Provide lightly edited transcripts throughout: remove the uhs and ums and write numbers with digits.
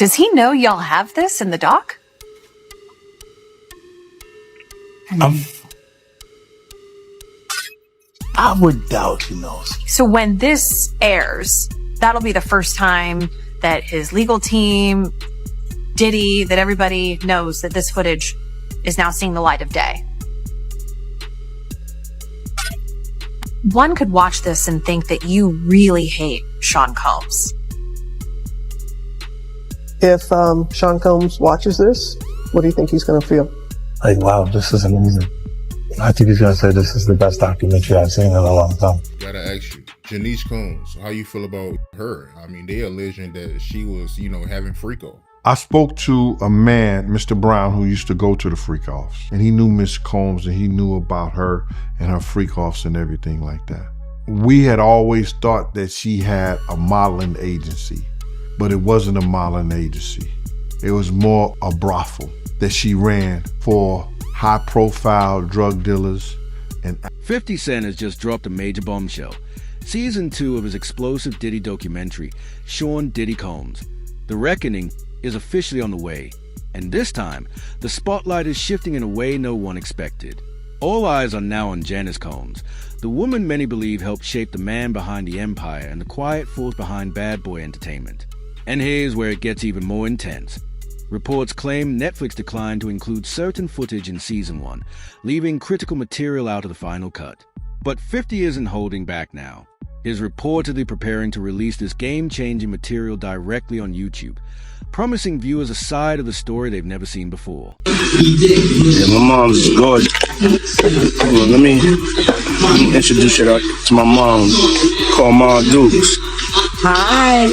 Does he know y'all have this in the doc? I would doubt he knows. So when this airs, that'll be the first time that his legal team, Diddy, that everybody knows that this footage is now seeing the light of day. One could watch this and think that you really hate Sean Combs. If Sean Combs watches this, what do you think he's going to feel? Like, wow, this is amazing. I think he's going to say this is the best documentary I've seen in a long time. Gotta ask you, Janice Combs, how you feel about her? I mean, they alleging that she was, having freak-off. I spoke to a man, Mr. Brown, who used to go to the freak-offs, and he knew Miss Combs, and he knew about her and her freak-offs and everything like that. We had always thought that she had a modeling agency, but it wasn't a modeling agency. It was more a brothel that she ran for high-profile drug dealers. And 50 Cent has just dropped a major bombshell. Season 2 of his explosive Diddy documentary, Sean Diddy Combs. The reckoning is officially on the way, and this time, the spotlight is shifting in a way no one expected. All eyes are now on Janice Combs, the woman many believe helped shape the man behind the empire and the quiet force behind Bad Boy Entertainment. And here's where it gets even more intense. Reports claim Netflix declined to include certain footage in Season 1, leaving critical material out of the final cut. But 50 isn't holding back now. He is reportedly preparing to release this game-changing material directly on YouTube, promising viewers a side of the story they've never seen before. Yeah, my mom's gorgeous. Hold on, let me introduce you to my mom, called Ma Dukes. Hi.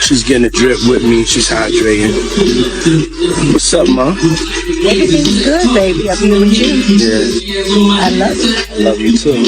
She's getting a drip with me. She's hydrating. What's up, Ma? Everything's good, baby. I'm here with you. Yeah. I love you. I love you too.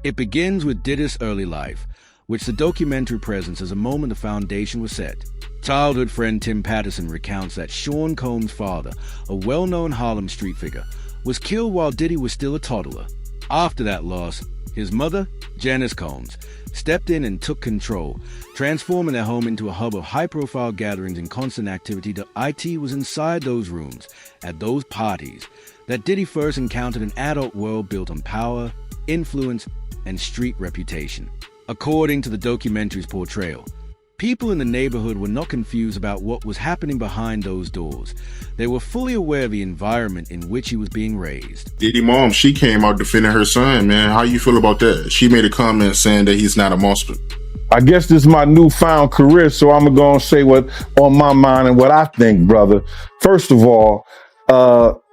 It begins with Diddy's early life, which the documentary presents as a moment the foundation was set. Childhood friend Tim Patterson recounts that Sean Combs' father, a well-known Harlem street figure, was killed while Diddy was still a toddler. After that loss, his mother, Janice Combs, stepped in and took control, transforming their home into a hub of high-profile gatherings and constant activity. The IT was inside those rooms, at those parties, that Diddy first encountered an adult world built on power, influence, and street reputation. According to the documentary's portrayal, people in the neighborhood were not confused about what was happening behind those doors. They were fully aware of the environment in which he was being raised. Diddy mom, she came out defending her son, man. How you feel about that? She made a comment saying that he's not a monster. I guess this is my newfound career, so I'm going to say what on my mind and what I think, brother. First of all,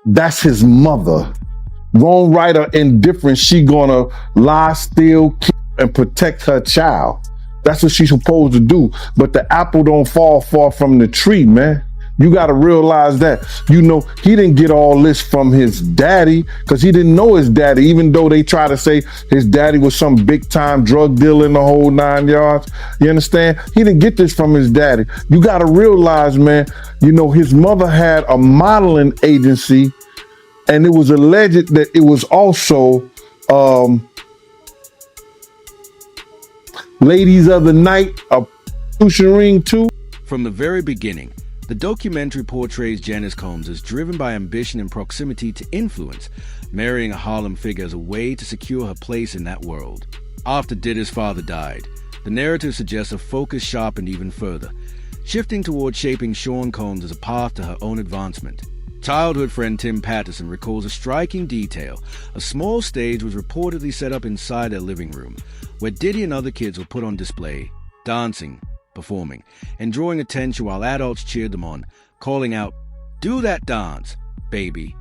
that's his mother. Wrong, right, or indifferent, she gonna lie, steal, kill, and protect her child. That's what she's supposed to do. But the apple don't fall far from the tree, man. You got to realize that. You know, he didn't get all this from his daddy because he didn't know his daddy, even though they try to say his daddy was some big time drug dealer in the whole 9 yards. You understand? He didn't get this from his daddy. You got to realize, man, you know, his mother had a modeling agency, and it was alleged that it was also Ladies of the Night, a prostitution ring too. From the very beginning, the documentary portrays Janice Combs as driven by ambition and proximity to influence, marrying a Harlem figure as a way to secure her place in that world. After Diddy's father died, the narrative suggests a focus sharpened even further, shifting toward shaping Sean Combs as a path to her own advancement. Childhood friend Tim Patterson recalls a striking detail. A small stage was reportedly set up inside their living room, where Diddy and other kids were put on display, dancing, performing, and drawing attention while adults cheered them on, calling out, "Do that dance, baby."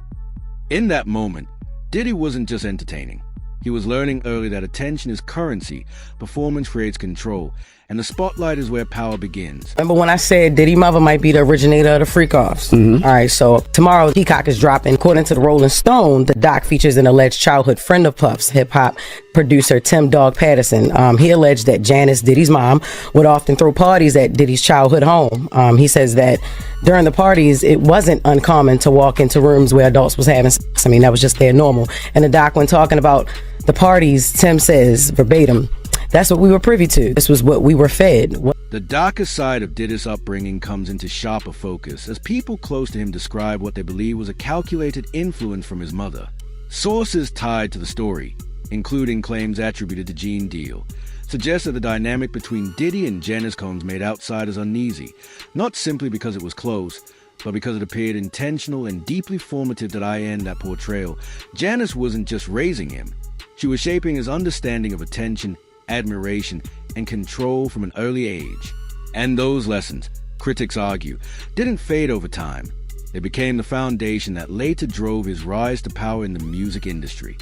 In that moment, Diddy wasn't just entertaining. He was learning early that attention is currency, performance creates control, and the spotlight is where power begins. Remember when I said Diddy mother might be the originator of the freak-offs? Mm-hmm. All right, so tomorrow Peacock is dropping. According to the Rolling Stone, the doc features an alleged childhood friend of Puff's, hip-hop producer Tim Dog Patterson. He alleged that Janice, Diddy's mom, would often throw parties at Diddy's childhood home. He says that during the parties, it wasn't uncommon to walk into rooms where adults was having sex. I mean, that was just their normal. And the doc, when talking about the parties, Tim says, verbatim, "That's what we were privy to. This was what we were fed." The darker side of Diddy's upbringing comes into sharper focus as people close to him describe what they believe was a calculated influence from his mother. Sources tied to the story, including claims attributed to Gene Deal, suggest that the dynamic between Diddy and Janice Combs made outsiders uneasy, not simply because it was close, but because it appeared intentional and deeply formative to that portrayal. Janice wasn't just raising him, she was shaping his understanding of attention, admiration, and control from an early age. And those lessons, critics argue, didn't fade over time. They became the foundation that later drove his rise to power in the music industry.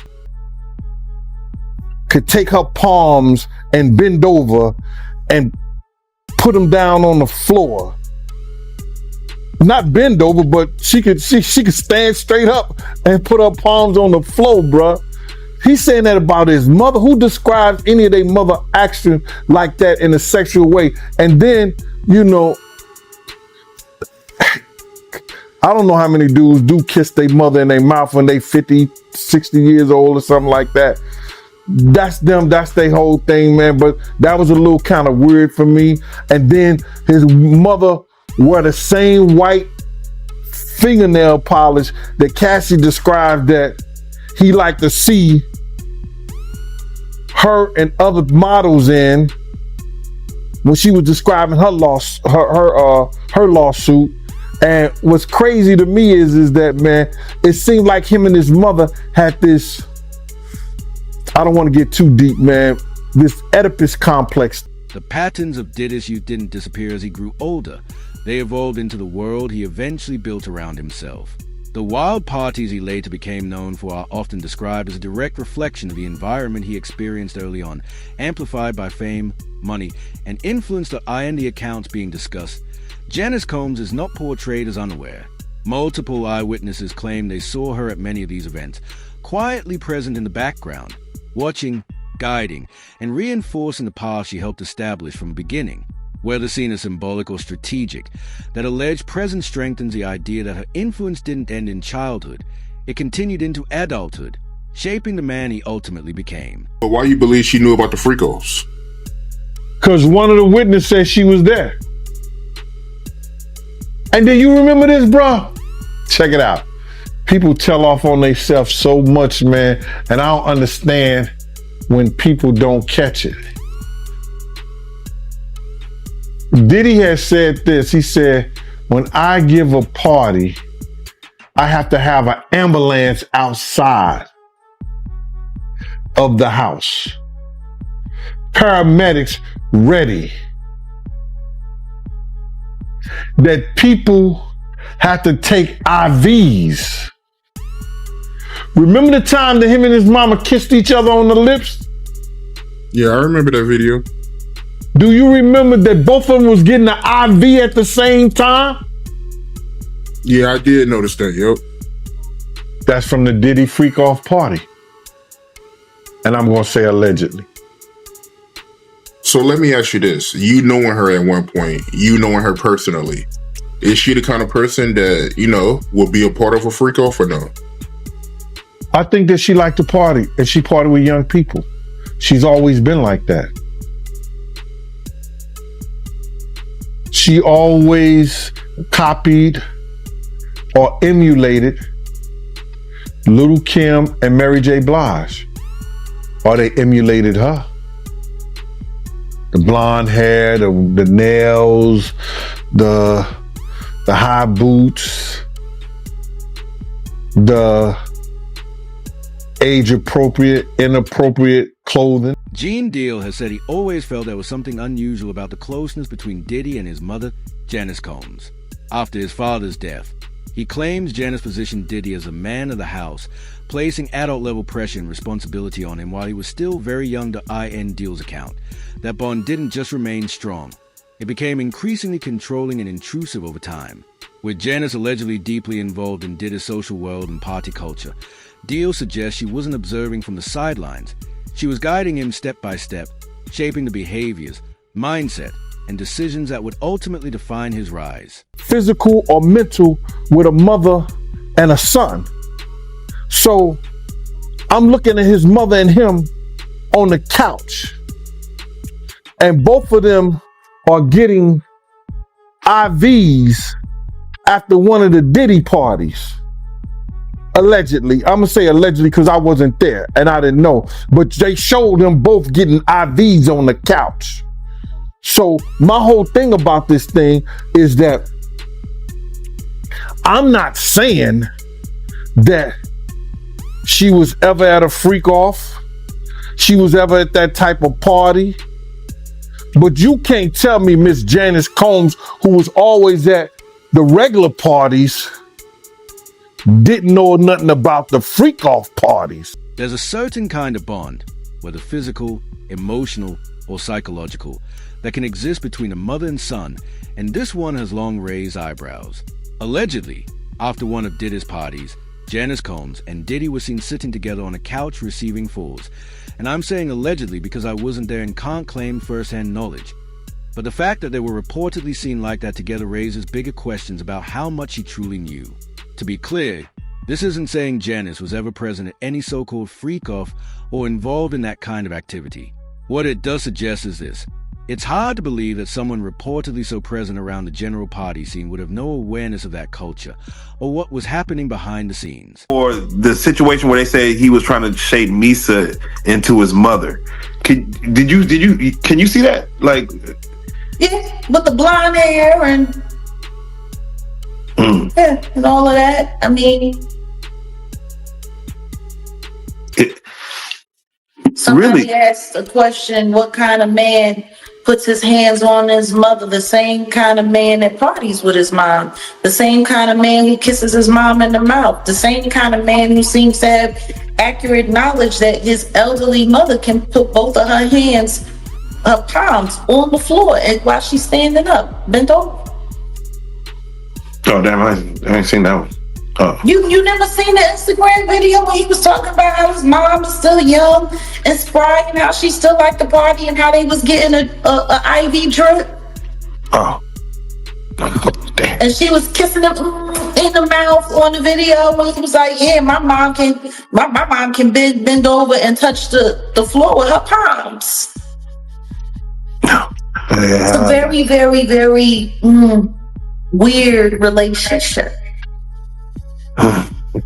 Could take her palms and bend over and put them down on the floor. Not bend over, but she could stand straight up and put her palms on the floor, bruh. He's saying that about his mother. Who describes any of their mother action like that in a sexual way? And then, I don't know how many dudes do kiss their mother in their mouth when they 50, 60 years old or something like that. That's them. That's their whole thing, man. But that was a little kind of weird for me. And then his mother wore the same white fingernail polish that Cassie described that he liked to see her and other models in when she was describing her lawsuit. And what's crazy to me is that, man, it seemed like him and his mother had this, I don't want to get too deep, man, this Oedipus complex. The patterns of Diddy's youth didn't disappear as he grew older. They evolved into the world he eventually built around himself. The wild parties he later became known for are often described as a direct reflection of the environment he experienced early on, amplified by fame, money, and influence that iron the accounts being discussed. Janice Combs is not portrayed as unaware. Multiple eyewitnesses claim they saw her at many of these events, quietly present in the background, watching, guiding, and reinforcing the path she helped establish from the beginning. Whether seen as symbolic or strategic, that alleged presence strengthens the idea that her influence didn't end in childhood. It continued into adulthood, shaping the man he ultimately became. But why you believe she knew about the freakos? Because one of the witnesses said she was there. And then you remember this, bro? Check it out. People tell off on themselves so much, man, and I don't understand when people don't catch it. Diddy has said this. He said, when I give a party, I have to have an ambulance outside of the house. Paramedics ready. That people have to take IVs. Remember the time that him and his mama kissed each other on the lips? Yeah, I remember that video. Do you remember that both of them was getting an IV at the same time? Yeah, I did notice that, yep. That's from the Diddy freak off party. And I'm going to say allegedly. So let me ask you this. You knowing her at one point, you knowing her personally, is she the kind of person that, will be a part of a freak off or no? I think that she liked to party and she partied with young people. She's always been like that. She always copied or emulated Little Kim and Mary J. Blige. Or they emulated her. The blonde hair, the nails, the high boots, the age-appropriate, inappropriate clothing. Gene Deal has said he always felt there was something unusual about the closeness between Diddy and his mother, Janice Combs. After his father's death, he claims Janice positioned Diddy as a man of the house, placing adult-level pressure and responsibility on him while he was still very young to IN Deal's account. That bond didn't just remain strong. It became increasingly controlling and intrusive over time. With Janice allegedly deeply involved in Diddy's social world and party culture, Deal suggests she wasn't observing from the sidelines. She was guiding him step by step, shaping the behaviors, mindset, and decisions that would ultimately define his rise. Physical or mental with a mother and a son. So I'm looking at his mother and him on the couch. And both of them are getting IVs after one of the Diddy parties. Allegedly. I'm gonna say allegedly because I wasn't there and I didn't know. But they showed them both getting IVs on the couch. So my whole thing about this thing is that I'm not saying that she was ever at a freak off. She was ever at that type of party. But you can't tell me Miss Janice Combs, who was always at the regular parties, didn't know nothing about the freak off parties. There's a certain kind of bond, whether physical, emotional, or psychological, that can exist between a mother and son, and this one has long raised eyebrows. Allegedly, after one of Diddy's parties, Janice Combs and Diddy were seen sitting together on a couch receiving fours. And I'm saying allegedly because I wasn't there and can't claim first-hand knowledge. But the fact that they were reportedly seen like that together raises bigger questions about how much he truly knew. To be clear, this isn't saying Janice was ever present at any so-called freak-off or involved in that kind of activity. What it does suggest is this. It's hard to believe that someone reportedly so present around the general party scene would have no awareness of that culture or what was happening behind the scenes. Or the situation where they say he was trying to shape Misa into his mother. Can you see that? Like, yeah, with the blonde hair and yeah, and all of that. I mean, somebody really asked a question: what kind of man puts his hands on his mother? The same kind of man that parties with his mom, the same kind of man who kisses his mom in the mouth, the same kind of man who seems to have accurate knowledge that his elderly mother can put both of her hands, her palms, on the floor and while she's standing up, bent over. Oh damn, I ain't seen that one. Oh. You never seen the Instagram video where he was talking about how his mom is still young and spry and how she still liked the party and how they was getting a IV drip? Oh. Damn. And she was kissing him in the mouth on the video when he was like, yeah, my mom can bend over and touch the floor with her palms. No. It's a very, very, very weird relationship.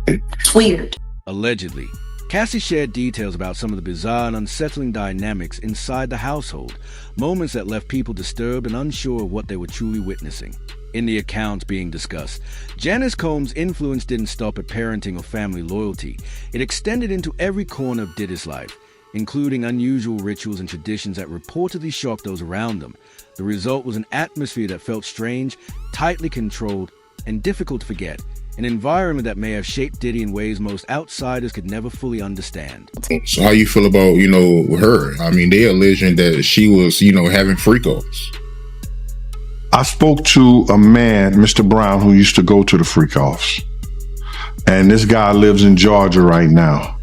It's weird. Allegedly, Cassie shared details about some of the bizarre and unsettling dynamics inside the household, moments that left people disturbed and unsure of what they were truly witnessing. In the accounts being discussed, Janice Combs' influence didn't stop at parenting or family loyalty. It extended into every corner of Diddy's life, including unusual rituals and traditions that reportedly shocked those around them. The result was an atmosphere that felt strange, tightly controlled, and difficult to forget. An environment that may have shaped Diddy in ways most outsiders could never fully understand. So how you feel about, her? I mean, they alleging that she was, having freak-offs. I spoke to a man, Mr. Brown, who used to go to the freak-offs. And this guy lives in Georgia right now.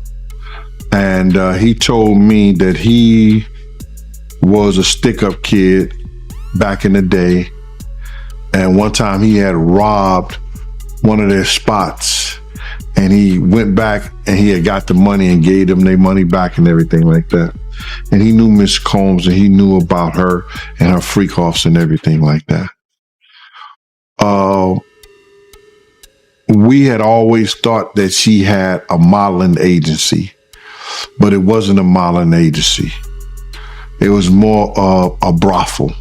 And he told me that he was a stick-up kid back in the day. And one time he had robbed one of their spots, and he went back and he had got the money and gave them their money back and everything like that. And he knew Miss Combs and he knew about her and her freak offs and everything like that. We had always thought that she had a modeling agency, but it wasn't a modeling agency. It was more of a brothel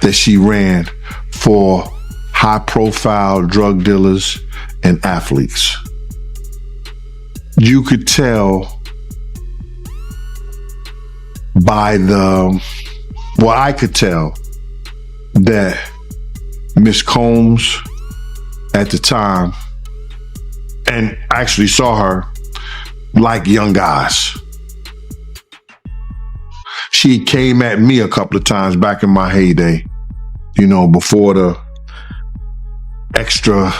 that she ran for high-profile drug dealers and athletes. You could tell by I could tell that Miss Combs at the time, and actually saw her, like young guys. She came at me a couple of times back in my heyday, before the extra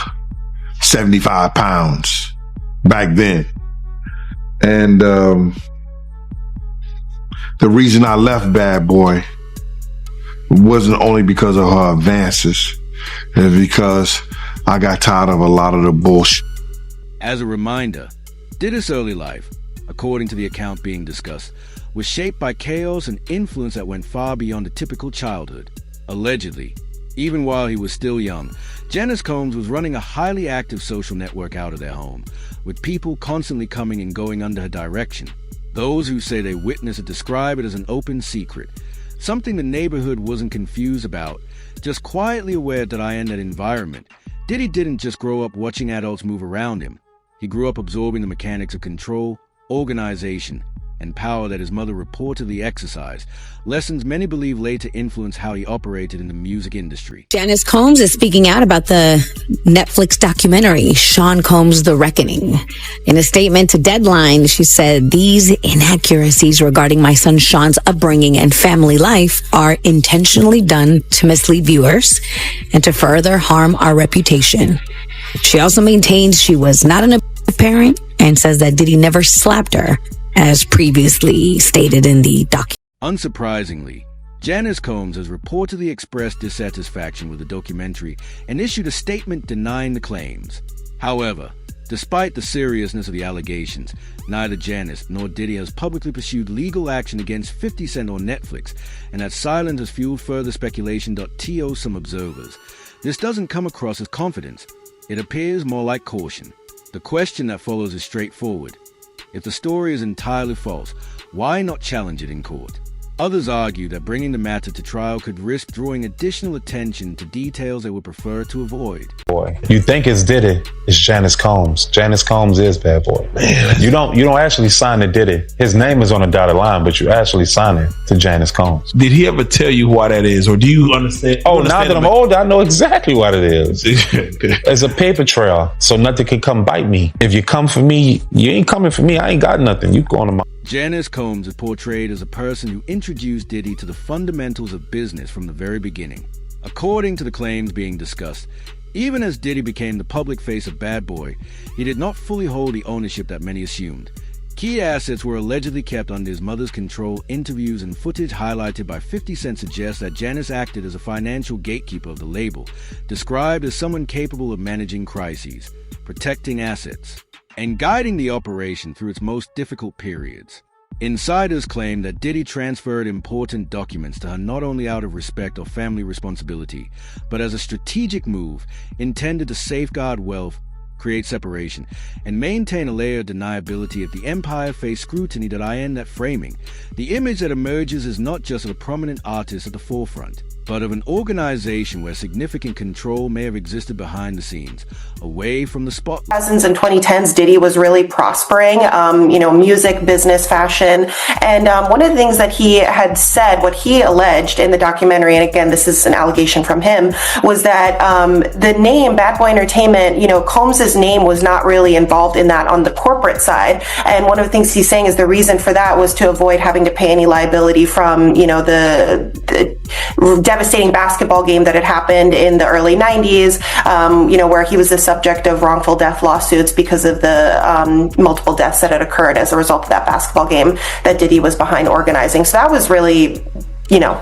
75 pounds back then. And the reason I left Bad Boy wasn't only because of her advances, it's because I got tired of a lot of the bullshit. As a reminder, Diddy's early life, according to the account being discussed, was shaped by chaos and influence that went far beyond a typical childhood. Allegedly, even while he was still young, Janice Combs was running a highly active social network out of their home, with people constantly coming and going under her direction. Those who say they witnessed it describe it as an open secret, something the neighborhood wasn't confused about, just quietly aware that in that environment, Diddy didn't just grow up watching adults move around him. He grew up absorbing the mechanics of control, organization, and power that his mother reportedly exercised, lessons many believe later influenced how he operated in the music industry. Janice Combs is speaking out about the Netflix documentary, Sean Combs, The Reckoning. In a statement to Deadline, she said, "These inaccuracies regarding my son Sean's upbringing and family life are intentionally done to mislead viewers and to further harm our reputation." She also maintains she was not an abusive parent and says that Diddy never slapped her, as previously stated in the documentary. Unsurprisingly, Janice Combs has reportedly expressed dissatisfaction with the documentary and issued a statement denying the claims. However, despite the seriousness of the allegations, neither Janice nor Diddy has publicly pursued legal action against 50 Cent or Netflix, and that silence has fueled further speculation. To some observers, this doesn't come across as confidence. It appears more like caution. The question that follows is straightforward. If the story is entirely false, why not challenge it in court? Others argue that bringing the matter to trial could risk drawing additional attention to details they would prefer to avoid. Boy, you think it's Diddy, it's Janice Combs. Janice Combs is bad boy. Man, you don't actually sign to Diddy. His name is on a dotted line, but you actually sign it to Janice Combs. Did he ever tell you why that is, or do you understand? Oh, now that I'm older, I know exactly what it is. It's a paper trail, so nothing can come bite me. If you come for me, you ain't coming for me. I ain't got nothing. You going to my... Janice Combs is portrayed as a person who introduced Diddy to the fundamentals of business from the very beginning. According to the claims being discussed, even as Diddy became the public face of Bad Boy, he did not fully hold the ownership that many assumed. Key assets were allegedly kept under his mother's control. Interviews and footage highlighted by 50 Cent suggest that Janice acted as a financial gatekeeper of the label, described as someone capable of managing crises, protecting assets, and guiding the operation through its most difficult periods. Insiders claim that Diddy transferred important documents to her not only out of respect or family responsibility, but as a strategic move intended to safeguard wealth, create separation, and maintain a layer of deniability if the empire faced scrutiny that framing. The image that emerges is not just of a prominent artist at the forefront, but of an organization where significant control may have existed behind the scenes, away from the spotlight. 2000s and 2010s, Diddy was really prospering, music, business, fashion. And one of the things that he had said, what he alleged in the documentary, and again, this is an allegation from him, was that the name Bad Boy Entertainment, Combs's name was not really involved in that on the corporate side. And one of the things he's saying is the reason for that was to avoid having to pay any liability from, the devastating basketball game that had happened in the early 90s, where he was the subject of wrongful death lawsuits because of the multiple deaths that had occurred as a result of that basketball game that Diddy was behind organizing. So that was really,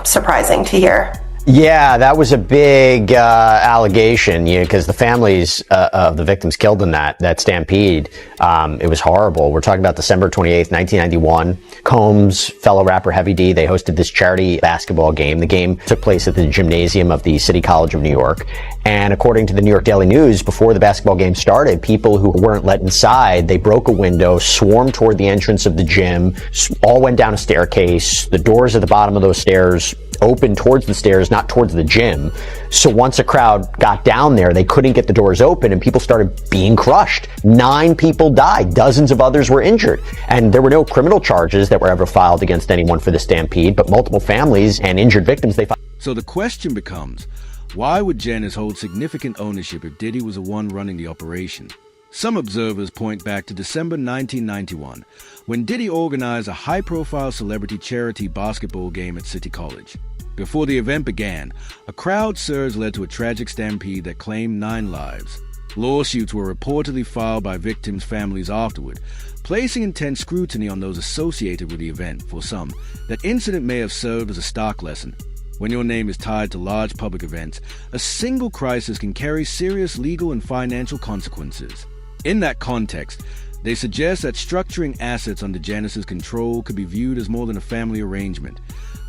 surprising to hear. Yeah, that was a big allegation, because the families of the victims killed in that stampede, it was horrible. We're talking about December 28th, 1991. Combs, fellow rapper Heavy D, they hosted this charity basketball game. The game took place at the gymnasium of the City College of New York. And according to the New York Daily News, before the basketball game started, people who weren't let inside, they broke a window, swarmed toward the entrance of the gym, all went down a staircase. The doors at the bottom of those stairs opened towards the stairs, not towards the gym. So once a crowd got down there, they couldn't get the doors open and people started being crushed. 9 people died. Dozens of others were injured. And there were no criminal charges that were ever filed against anyone for the stampede, but multiple families and injured victims they filed. So the question becomes, why would Janice hold significant ownership if Diddy was the one running the operation? Some observers point back to December 1991, when Diddy organized a high-profile celebrity charity basketball game at City College. Before the event began, a crowd surge led to a tragic stampede that claimed 9 lives. Lawsuits were reportedly filed by victims' families afterward, placing intense scrutiny on those associated with the event. For some, that incident may have served as a stark lesson. When your name is tied to large public events, a single crisis can carry serious legal and financial consequences. In that context, They suggest that structuring assets under Janice's control could be viewed as more than a family arrangement,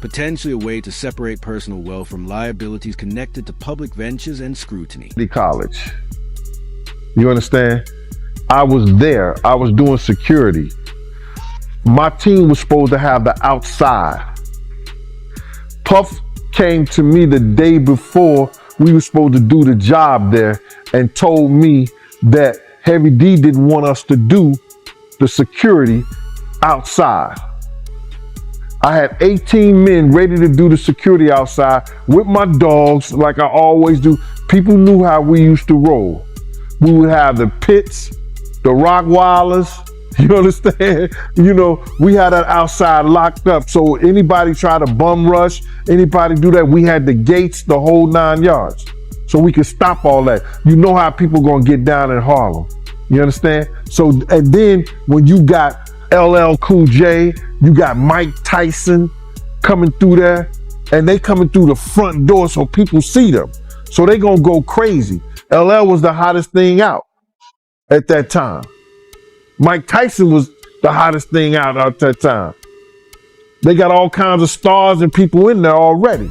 potentially a way to separate personal wealth from liabilities connected to public ventures and scrutiny. The college. You understand? I was there. I was doing security. My team was supposed to have the outside. Puff came to me the day before we were supposed to do the job there and told me that Heavy D didn't want us to do the security outside. I had 18 men ready to do the security outside with my dogs like I always do. People knew how we used to roll. We would have the pits, the Rockwilders, you understand? You know, we had that outside locked up. So anybody try to bum rush, anybody do that, we had the gates, the whole 9 yards. So we could stop all that. You know how people gonna get down in Harlem. You understand? So, and then when you got LL Cool J, you got Mike Tyson coming through there, and they coming through the front door so people see them. So they gonna go crazy. LL was the hottest thing out at that time. Mike Tyson was the hottest thing out at that time. They got all kinds of stars and people in there already.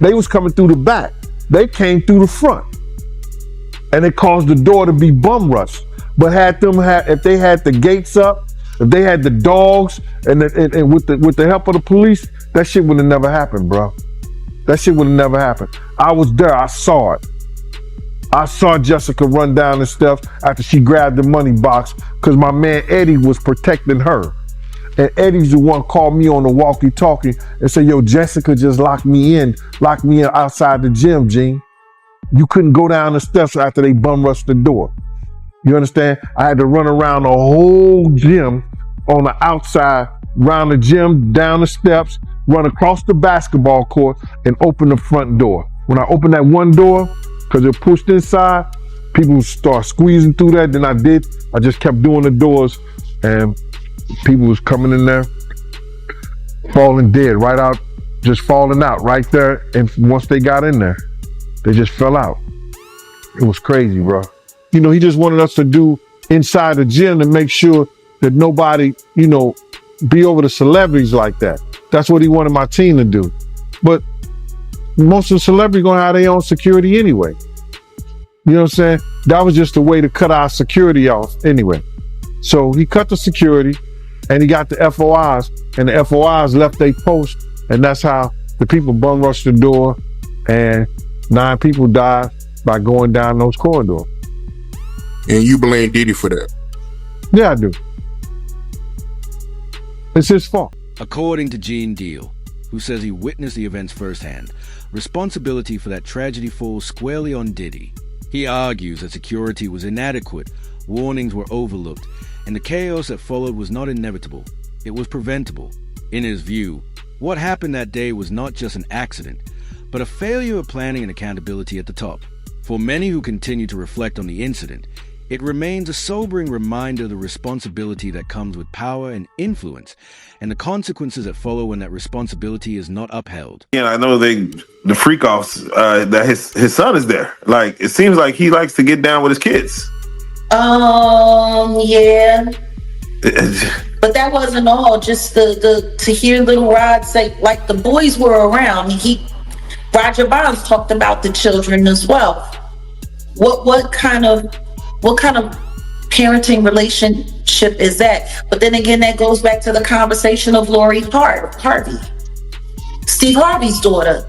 They was coming through the back. They came through the front. And it caused the door to be bum rushed. But if they had the gates up, if they had the dogs, and with the help of the police, that shit would have never happened, bro. That shit would have never happened. I was there, I saw it. I saw Jessica run down the steps after she grabbed the money box because my man Eddie was protecting her. And Eddie's the one called me on the walkie-talkie and said, yo, Jessica just locked me in outside the gym, Gene. You couldn't go down the steps after they bum rushed the door. You understand? I had to run around the whole gym on the outside, around the gym, down the steps, run across the basketball court, and open the front door. When I opened that one door, because it pushed inside, people start squeezing through that. Then I just kept doing the doors, and people was coming in there, falling dead, right out, just falling out right there. And once they got in there, they just fell out. It was crazy, bro. You know, he just wanted us to do inside the gym to make sure that nobody, you know, be over the celebrities like that. That's what he wanted my team to do. But most of the celebrities gonna have their own security anyway. You know what I'm saying? That was just a way to cut our security off anyway. So he cut the security and he got the FOIs, and the FOIs left their post, and that's how the people bum rushed the door, and 9 people died by going down those corridors. And you blame Diddy for that? Yeah, I do. It's his fault. According to Gene Deal, who says he witnessed the events firsthand, responsibility for that tragedy falls squarely on Diddy. He argues that security was inadequate, warnings were overlooked, and the chaos that followed was not inevitable. It was preventable. In his view, what happened that day was not just an accident, but a failure of planning and accountability at the top. For many who continue to reflect on the incident, it remains a sobering reminder of the responsibility that comes with power and influence, and the consequences that follow when that responsibility is not upheld. And I know the freak offs that his son is there. Like, it seems like he likes to get down with his kids. Yeah. But that wasn't all. Just to hear Little Rod say, like, the boys were around. Roger Bonds talked about the children as well. What kind of parenting relationship is that? But then again, that goes back to the conversation of Lori Harvey, Steve Harvey's daughter.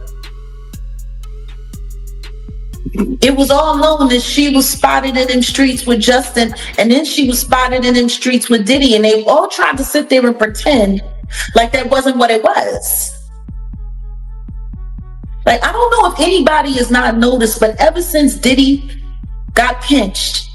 It was all known that she was spotted in them streets with Justin, and then she was spotted in them streets with Diddy, and they all tried to sit there and pretend like that wasn't what it was. Like, I don't know if anybody has not noticed, but ever since Diddy got pinched,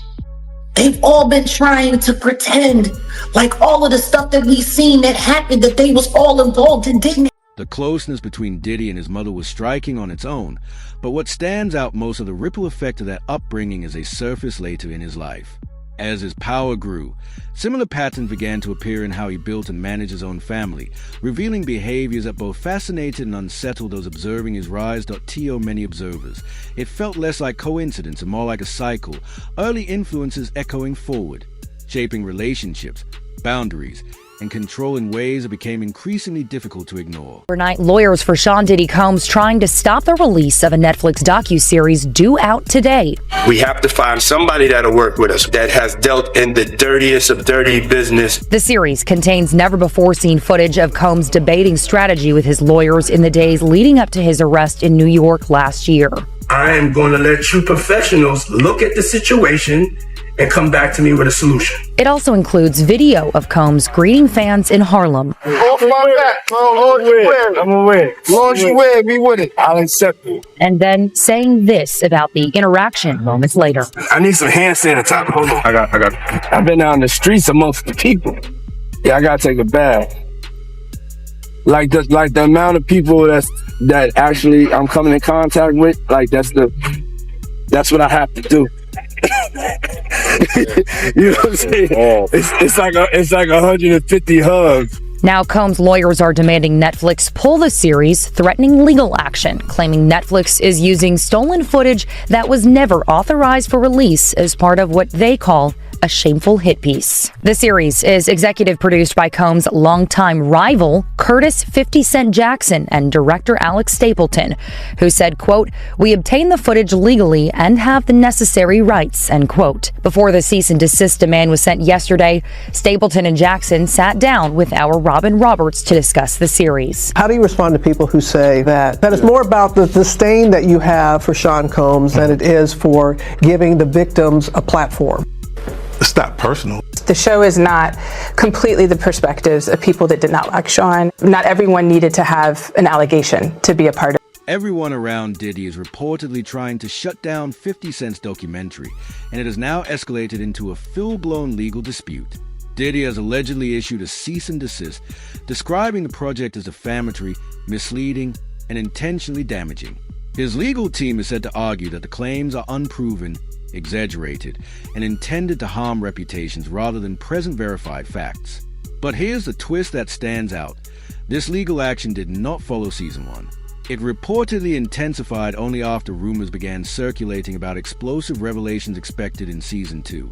they've all been trying to pretend like all of the stuff that we've seen that happened, that they was all involved and didn't. The closeness between Diddy and his mother was striking on its own, but what stands out most of the ripple effect of that upbringing as they surfaced later in his life. As his power grew, similar patterns began to appear in how he built and managed his own family, revealing behaviors that both fascinated and unsettled those observing his rise. To many observers, it felt less like coincidence and more like a cycle, early influences echoing forward. shaping relationships, boundaries, and control in ways that became increasingly difficult to ignore. Overnight, lawyers for Sean Diddy Combs trying to stop the release of a Netflix docuseries due out today. We have to find somebody that'll work with us that has dealt in the dirtiest of dirty business. The series contains never-before-seen footage of Combs debating strategy with his lawyers in the days leading up to his arrest in New York last year. I am going to let you professionals look at the situation and come back to me with a solution. It also includes video of Combs greeting fans in Harlem. Off my back. I'm gonna win. As long as you win, be with it. I'll accept it. And then saying this about the interaction moments later. I need some hand sanitizer. Hold on. I got. I've been out in the streets amongst the people. Yeah, I gotta take a bath. Like the amount of people that actually I'm coming in contact with, like that's what I have to do. You know what I'm saying? It's like 150 hugs. Now Combs' lawyers are demanding Netflix pull the series, threatening legal action, claiming Netflix is using stolen footage that was never authorized for release as part of what they call a shameful hit piece. The series is executive produced by Combs' longtime rival, Curtis 50 Cent Jackson, and director Alex Stapleton, who said, quote, "We obtained the footage legally and have the necessary rights," end quote. Before the cease and desist demand was sent yesterday, Stapleton and Jackson sat down with our Robin Roberts to discuss the series. How do you respond to people who say that it's more about the disdain that you have for Sean Combs than it is for giving the victims a platform? It's not personal. The show is not completely the perspectives of people that did not like Sean. Not everyone needed to have an allegation to be a part of it. Everyone around Diddy is reportedly trying to shut down 50 Cent's documentary, and it has now escalated into a full-blown legal dispute. Diddy has allegedly issued a cease and desist, describing the project as defamatory, misleading, and intentionally damaging. His legal team is said to argue that the claims are unproven, exaggerated, and intended to harm reputations rather than present verified facts. But here's the twist that stands out. This legal action did not follow season 1. It reportedly intensified only after rumors began circulating about explosive revelations expected in season 2.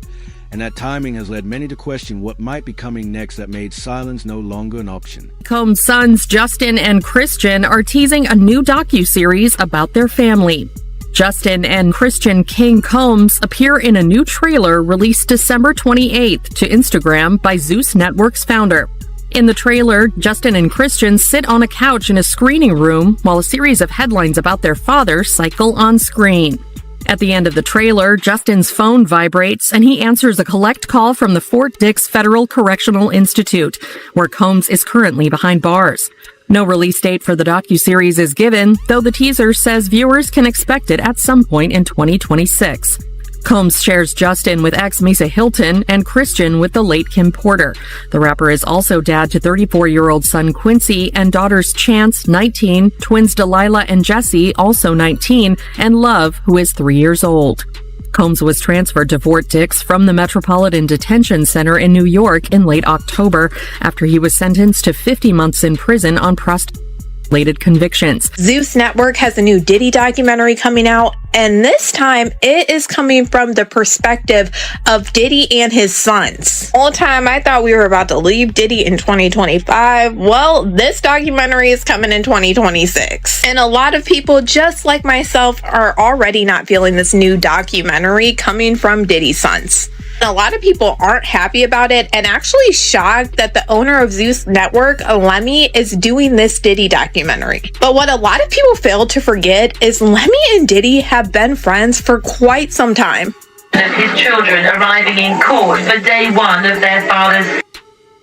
And that timing has led many to question what might be coming next that made silence no longer an option. Combs' sons Justin and Christian are teasing a new docuseries about their family. Justin and Christian King Combs appear in a new trailer released December 28th to Instagram by Zeus Network's founder. In the trailer, Justin and Christian sit on a couch in a screening room while a series of headlines about their father cycle on screen. At the end of the trailer, Justin's phone vibrates and he answers a collect call from the Fort Dix Federal Correctional Institute, where Combs is currently behind bars. No release date for the docuseries is given, though the teaser says viewers can expect it at some point in 2026. Combs shares Justin with ex-Misa Hilton and Christian with the late Kim Porter. The rapper is also dad to 34-year-old son Quincy and daughters Chance, 19, twins Delilah and Jesse, also 19, and Love, who is 3 years old. Combs was transferred to Fort Dix from the Metropolitan Detention Center in New York in late October after he was sentenced to 50 months in prison on prostitution-related convictions. Zeus Network has a new Diddy documentary coming out, and this time it is coming from the perspective of Diddy and his sons. All the time I thought we were about to leave Diddy in 2025. Well, this documentary is coming in 2026. And a lot of people, just like myself, are already not feeling this new documentary coming from Diddy's sons. A lot of people aren't happy about it and actually shocked that the owner of Zeus Network, Lemmy, is doing this Diddy documentary. But what a lot of people fail to forget is Lemmy and Diddy have been friends for quite some time. Of his children arriving in court for day one of their father's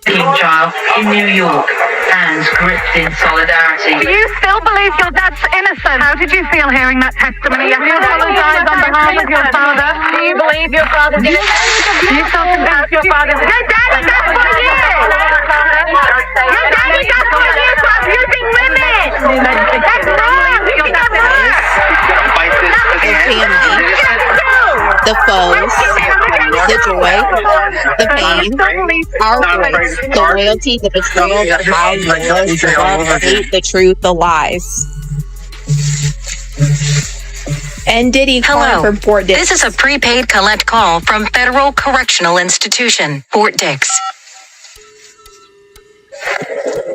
trial in New York, hands gripped in solidarity. Do you still believe your dad's innocent? How did you feel hearing that testimony? Have you apologized on behalf of your father? Do you believe your father did? Do you still convince your father? Your daddy got 4 years! Your daddy got 4 years for abusing women! That's wrong! You got worse! The foes, the joy, the pain, our voice, the loyalty, the betrayal, the high, the low, the love, the hate, the truth, the lies. And Diddy calling from Fort Dix. This is a prepaid collect call from Federal Correctional Institution, Fort Dix.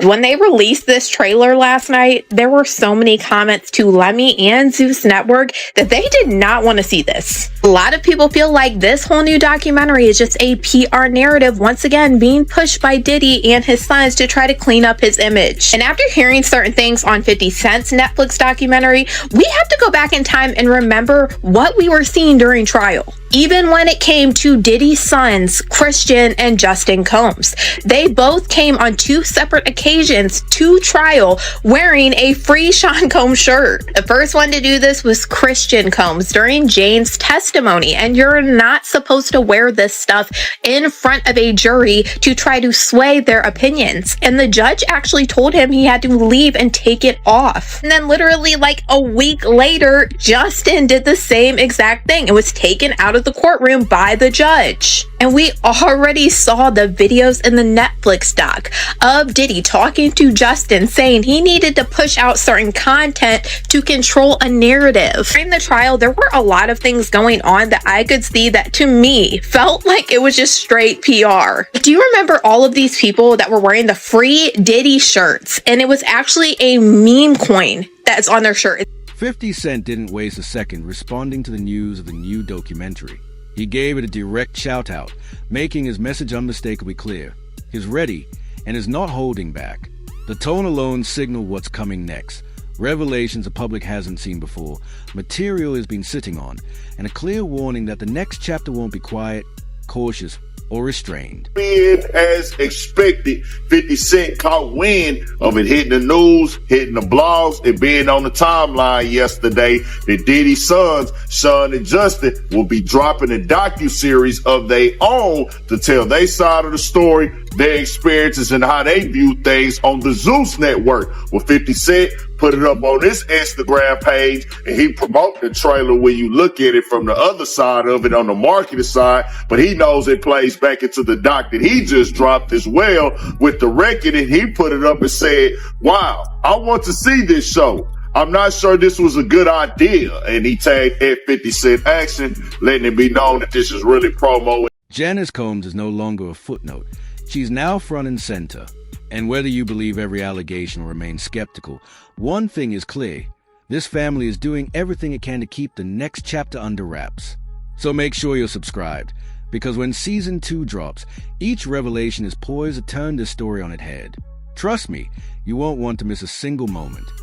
When they released this trailer last night, there were so many comments to Lemmy and Zeus Network that they did not want to see this. A lot of people feel like this whole new documentary is just a PR narrative once again being pushed by Diddy and his sons to try to clean up his image. And after hearing certain things on 50 Cent's Netflix documentary, we have to go back in time and remember what we were seeing during trial. Even when it came to Diddy's sons, Christian and Justin Combs, they both came on two separate occasions to trial wearing a free Sean Combs shirt. The first one to do this was Christian Combs during Jane's testimony, and you're not supposed to wear this stuff in front of a jury to try to sway their opinions. And the judge actually told him he had to leave and take it off. And then literally like a week later, Justin did the same exact thing. It was taken out of the courtroom by the judge. And we already saw the videos in the Netflix doc of Diddy talking to Justin saying he needed to push out certain content to control a narrative. During the trial, there were a lot of things going on that I could see that to me felt like it was just straight PR. Do you remember all of these people that were wearing the free Diddy shirts? And it was actually a meme coin that's on their shirt. 50 Cent didn't waste a second responding to the news of the new documentary. He gave it a direct shout-out, making his message unmistakably clear. He's ready and is not holding back. The tone alone signaled what's coming next. Revelations the public hasn't seen before, material he's been sitting on, and a clear warning that the next chapter won't be quiet, cautious, or restrained. Being as expected, 50 Cent caught wind of it hitting the news, hitting the blogs, and being on the timeline yesterday that Diddy's sons, Sean and Justin, will be dropping a docuseries of their own to tell their side of the story, their experiences, and how they view things on the Zeus Network. With 50 Cent put it up on his Instagram page, and he promoted the trailer when you look at it from the other side of it on the marketing side, but he knows it plays back into the doc that he just dropped as well with the record, and he put it up and said, wow, I want to see this show. I'm not sure this was a good idea. And he tagged at 50 Cent Action, letting it be known that this is really promo. Janice Combs is no longer a footnote. She's now front and center. And whether you believe every allegation or remain skeptical, one thing is clear. This family is doing everything it can to keep the next chapter under wraps. So make sure you're subscribed, because when Season 2 drops, each revelation is poised to turn this story on its head. Trust me, you won't want to miss a single moment.